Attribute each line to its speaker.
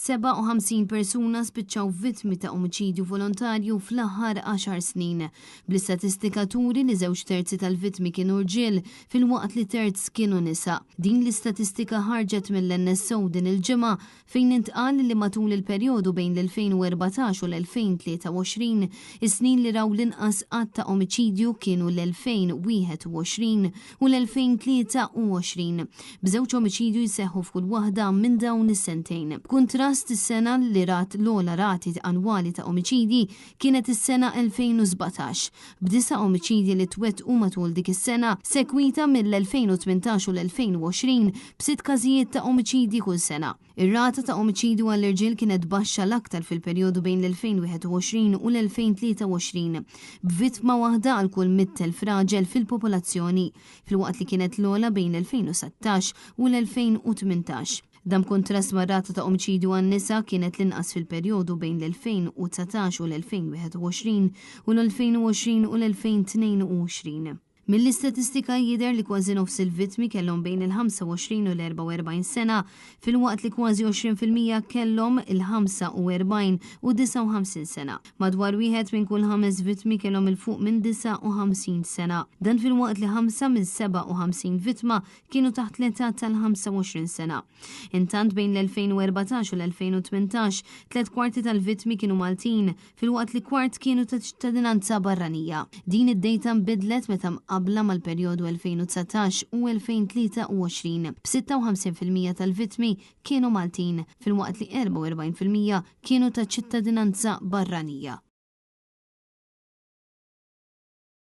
Speaker 1: 57 persuna spiċċaw vittmi ta' omiċidju volontarju fl-aħħar 10 snin. Bl-istatistika turi li 2/3 tal-vittmi kienu rġiel fil-waqt li terz kienu nisa. Din l-istatistika ħarġet mill-NSO din il-ġimgħa fejn intqal li matul il-perjodu bejn l-2014 u l-2023 is-snin li raw l-inqas qatt ta' omiċidju kienu l-2021 u l-2023. B'żewġ omiċidju jseħħu f'kull waħda minn dawn is-sentejn. B'kuntrast is-sena li rat l-ogħla rati annwali ta' omiċidji kienet is-sena 2017 b'9 omiċidji li twettqu matul dik is-sena sekwita mill-2018 u l-2020 b'6 każijiet ta' omiċidji kull sena. Ir-rata ta' omiċidju għall-irġiel kienet baxxa l-aktar fil-perjodu bejn l-2021 u l-2023 b'vittma waħda għal kull 100,000 raġel fil-popolazzjoni fil-waqt li kienet l-ogħla bejn l-2016 u l-2018. Dam kontrast ma' rata ta' omiċidju għan-nisa kienet l-inqas fil-perjodu bejn l-2019 u l-2021 u l-2020 u l-2022. Mill-istatistika jidher li kważi nofs il-vittmi kellhom bejn il-25 u l-44 sena fil-waqt li kważi 20% kellhom il-45 u 59 sena. Madwar wieħed minn kull 5 vittmi kellhom il-fuq minn 59 sena. Dan fil-waqt li 5 minn 57 vittma kienu taħt l-età tal-25 sena. Intant bejn l-2014 u l-2018 3/4 tal-vittmi kienu Maltin fil-waqt li kwart kienu ta' ċittadinanza barranija. Din id-dejta nbidlet meta qabla mal-perjodu 2019 u 2023 b'56% tal-vittmi kienu Maltin fil-waqt li 44% kienu ta' ċittadinanza barranija.